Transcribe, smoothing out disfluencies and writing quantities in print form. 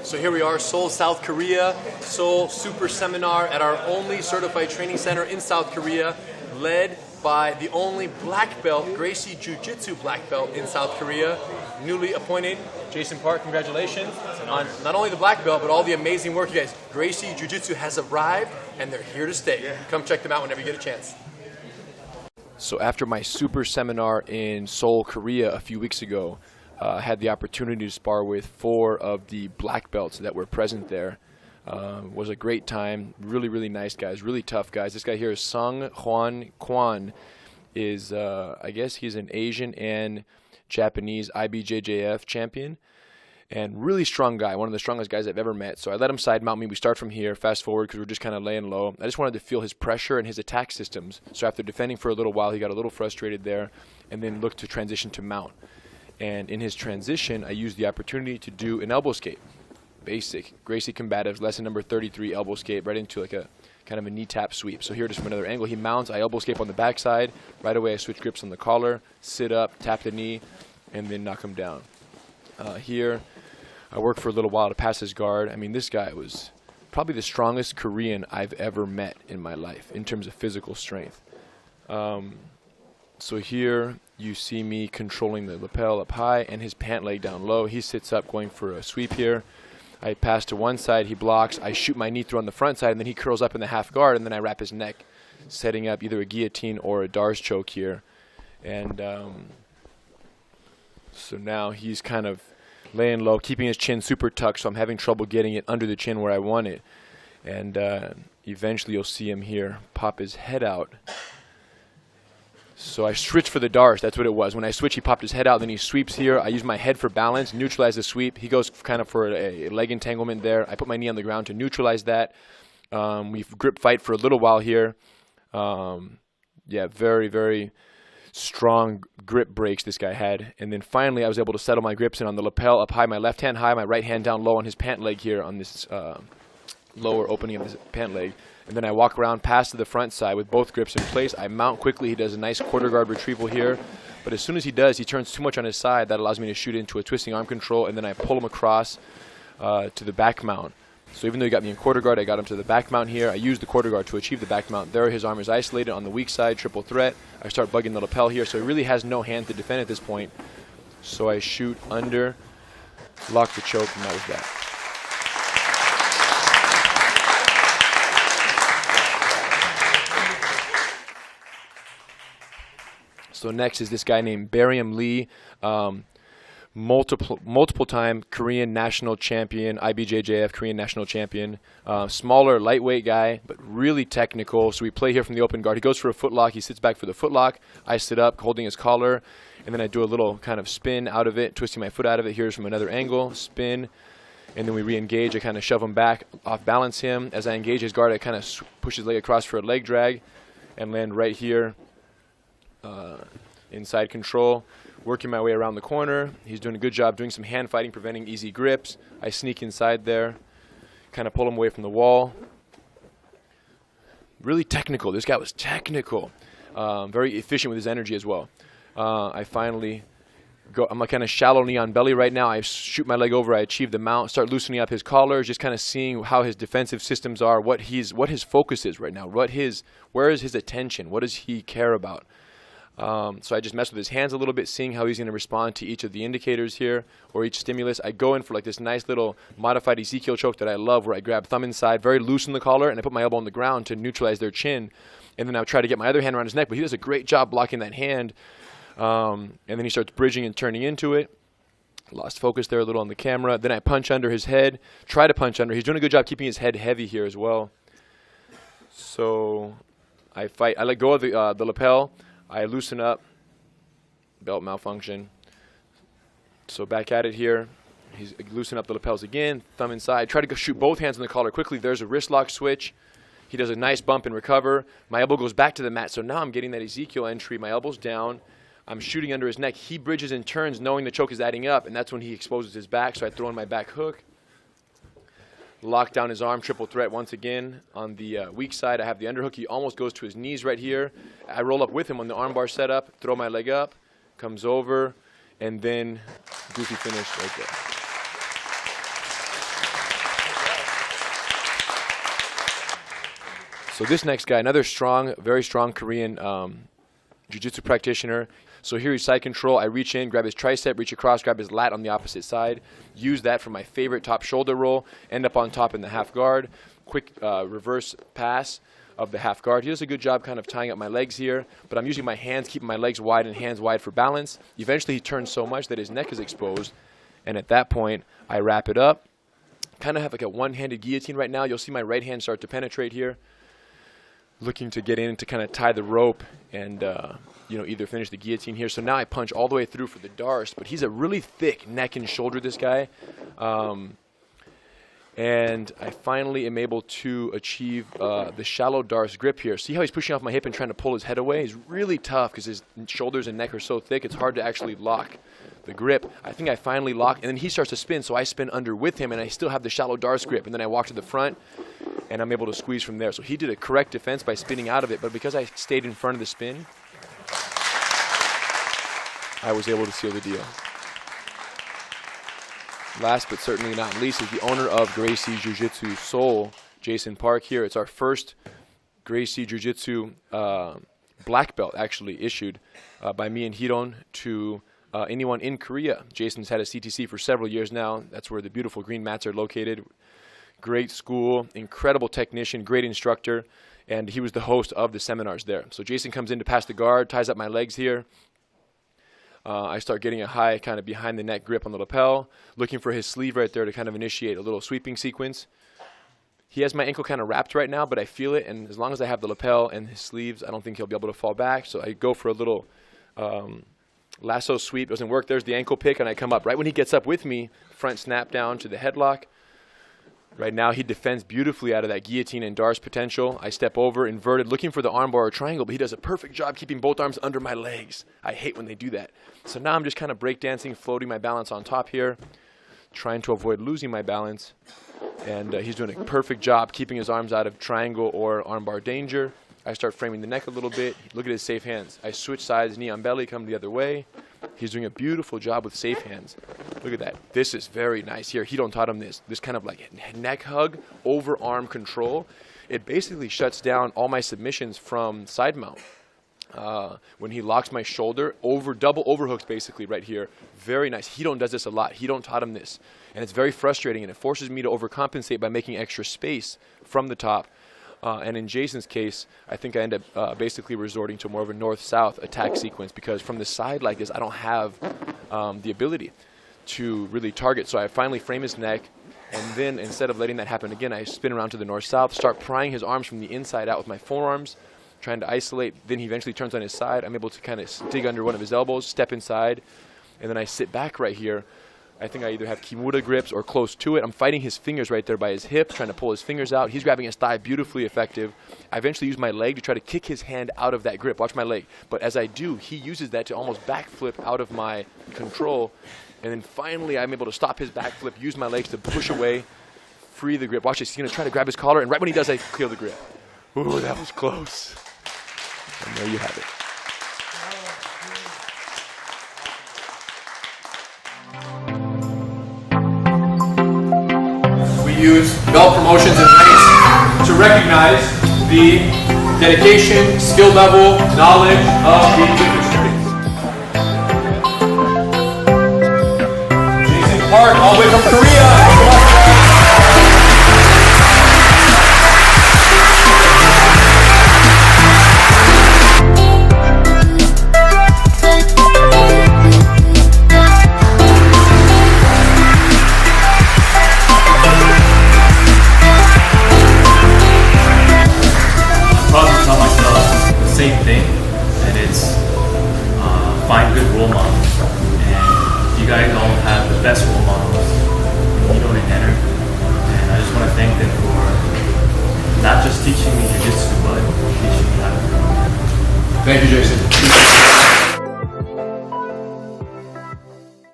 So here we are, Seoul, South Korea, Seoul Super Seminar at our only certified training center in South Korea, led by the only black belt, Kreishiju짓수 black belt in South Korea, newly appointed Jason Park. Congratulations on not only the black belt, but all the amazing work you guys. Kreishiju짓수 has arrived, and they're here to stay. Come check them out whenever you get a chance. So after my super seminar in Seoul, Korea a few weeks ago, I had the opportunity to spar with 4 of the black belts that were present there. Was a great time. Really, really nice guys. Really tough guys. This guy here is Sung Hwan Kwan. Is I guess he's an Asian and Japanese IBJJF champion. And really strong guy. One of the strongest guys I've ever met. So I let him side mount me. We start from here. Fast forward because we're just kind of laying low. I just wanted to feel his pressure and his attack systems. So after defending for a little while, he got a little frustrated there. And then looked to transition to mount. And in his transition, I used the opportunity to do an elbow escape. Basic Gracie combatives, lesson number 33, elbow escape, right into like a kind of a knee tap sweep. So here, just from another angle, he mounts, I elbow escape on the backside. Right away, I switch grips on the collar, sit up, tap the knee, and then knock him down. Here, I worked for a little while to pass his guard. I mean, this guy was probably the strongest Korean I've ever met in my life in terms of physical strength. So here you see me controlling the lapel up high and his pant leg down low. He sits up going for a sweep here. I pass to one side, he blocks. I shoot my knee through on the front side, and then he curls up in the half guard, and then I wrap his neck, setting up either a guillotine or a Dar's choke here. And so now he's kind of laying low, keeping his chin super tucked, so I'm having trouble getting it under the chin where I want it. And eventually you'll see him here pop his head out. So I switched for the Dars, that's what it was. When I switch, he popped his head out, then he sweeps here. I use my head for balance, neutralize the sweep. He goes kind of for a leg entanglement there. I put my knee on the ground to neutralize that. We grip fight for a little while here. Yeah, very, very strong grip breaks this guy had. And then finally I was able to settle my grips in on the lapel up high, my left hand high, my right hand down low on his pant leg here on this lower opening of his pant leg. And then I walk around past to the front side with both grips in place. I mount quickly. He does a nice quarter guard retrieval here. But as soon as he does, he turns too much on his side. That allows me to shoot into a twisting arm control. And then I pull him across to the back mount. So even though he got me in quarter guard, I got him to the back mount here. I used the quarter guard to achieve the back mount. There his arm is isolated on the weak side, triple threat. I start bugging the lapel here. So he really has no hand to defend at this point. So I shoot under, lock the choke, and that was that. So next is this guy named Barium Lee, multiple time Korean national champion, IBJJF Korean national champion. Smaller, lightweight guy, but really technical. So we play here from the open guard. He goes for a footlock. He sits back for the footlock. I sit up, holding his collar, and then I do a little kind of spin out of it, twisting my foot out of it. Here's from another angle, spin, and then we re-engage. I kind of shove him back, off balance him. As I engage his guard, I kind of push his leg across for a leg drag, and land right here. Inside control, working my way around the corner. He's doing a good job doing some hand fighting, preventing easy grips. I sneak inside there, kind of pull him away from the wall. Really technical. This guy was technical. Very efficient with his energy as well. I finally go, I'm a kind of shallow knee on belly right now. I shoot my leg over, I achieve the mount, start loosening up his collar, just kind of seeing how his defensive systems are, what his focus is right now, where is his attention, what does he care about. So I just mess with his hands a little bit, seeing how he's going to respond to each of the indicators here, or each stimulus. I go in for like this nice little modified Ezekiel choke that I love, where I grab thumb inside, very loose in the collar, and I put my elbow on the ground to neutralize their chin. And then I try to get my other hand around his neck, but he does a great job blocking that hand. And then he starts bridging and turning into it. Lost focus there a little on the camera. Then I punch under his head, try to punch under. He's doing a good job keeping his head heavy here as well. So I fight. I let go of the lapel. I loosen up, belt malfunction. So back at it here. He's loosening up the lapels again, thumb inside. Try to go shoot both hands on the collar quickly. There's a wrist lock switch. He does a nice bump and recover. My elbow goes back to the mat. So now I'm getting that Ezekiel entry. My elbow's down. I'm shooting under his neck. He bridges and turns knowing the choke is adding up, and that's when he exposes his back. So I throw in my back hook. Lock down his arm, triple threat once again. On the weak side, I have the underhook. He almost goes to his knees right here. I roll up with him on the armbar setup, throw my leg up, comes over, and then goofy finish right there. So this next guy, another strong, very strong Korean jiu-jitsu practitioner. So here he's side control. I reach in, grab his tricep, reach across, grab his lat on the opposite side. Use that for my favorite top shoulder roll. End up on top in the half guard. Quick reverse pass of the half guard. He does a good job kind of tying up my legs here, but I'm using my hands, keeping my legs wide and hands wide for balance. Eventually he turns so much that his neck is exposed, and at that point I wrap it up. Kind of have like a one-handed guillotine right now. You'll see my right hand start to penetrate here. Looking to get in to kind of tie the rope and either finish the guillotine here. So now I punch all the way through for the darce, but he's a really thick neck and shoulder, this guy. And I finally am able to achieve the shallow darce grip here. See how he's pushing off my hip and trying to pull his head away? He's really tough because his shoulders and neck are so thick, it's hard to actually lock the grip. I think I finally lock, and then he starts to spin, so I spin under with him, and I still have the shallow darce grip. And then I walk to the front, and I'm able to squeeze from there. So he did a correct defense by spinning out of it, but because I stayed in front of the spin, I was able to seal the deal. Last but certainly not least is the owner of Kreishiju짓수 Seoul, Jason Park here. It's our first Kreishiju짓수 black belt actually issued by me and Hiron to anyone in Korea. Jason's had a CTC for several years now. That's where the beautiful green mats are located. Great school, incredible technician, great instructor, and he was the host of the seminars there. So Jason comes in to pass the guard, ties up my legs here. I start getting a high kind of behind the neck grip on the lapel, looking for his sleeve right there to kind of initiate a little sweeping sequence. He has my ankle kind of wrapped right now, but I feel it, and as long as I have the lapel and his sleeves, I don't think he'll be able to fall back. So I go for a little lasso sweep. Doesn't work. There's the ankle pick, and I come up. Right when he gets up with me, front snap down to the headlock. Right now, he defends beautifully out of that guillotine and darce potential. I step over, inverted, looking for the armbar or triangle, but he does a perfect job keeping both arms under my legs. I hate when they do that. So now I'm just kind of breakdancing, floating my balance on top here, trying to avoid losing my balance. And he's doing a perfect job keeping his arms out of triangle or armbar danger. I start framing the neck a little bit. Look at his safe hands. I switch sides, knee on belly, come the other way. He's doing a beautiful job with safe hands. Look at that. This is very nice here. Hiron taught him this kind of like neck hug over arm control. It basically shuts down all my submissions from side mount. When he locks my shoulder, double overhooks basically right here. Very nice. Hiron does this a lot. Hiron taught him this. And it's very frustrating, and it forces me to overcompensate by making extra space from the top. And in Jason's case, I think I end up basically resorting to more of a north-south attack sequence, because from the side like this, I don't have the ability to really target. So I finally frame his neck, and then instead of letting that happen again, I spin around to the north-south, start prying his arms from the inside out with my forearms, trying to isolate. Then he eventually turns on his side. I'm able to kind of dig under one of his elbows, step inside, and then I sit back right here. I think I either have Kimura grips or close to it. I'm fighting his fingers right there by his hip, trying to pull his fingers out. He's grabbing his thigh, beautifully effective. I eventually use my leg to try to kick his hand out of that grip. Watch my leg. But as I do, he uses that to almost backflip out of my control. And then finally, I'm able to stop his backflip, use my legs to push away, free the grip. Watch this. He's going to try to grab his collar, and right when he does, I clear the grip. Ooh, that was close. And there you have it. Use belt promotions and ranks to recognize the dedication, skill level, knowledge of the different students. Jason Park, all the way from Korea. Same thing, and it's find good role models, and you guys all have the best role models, Hiron and Henner, and I just want to thank them for not just teaching me jiu-jitsu, but teaching me how to do it. Thank you, Jason.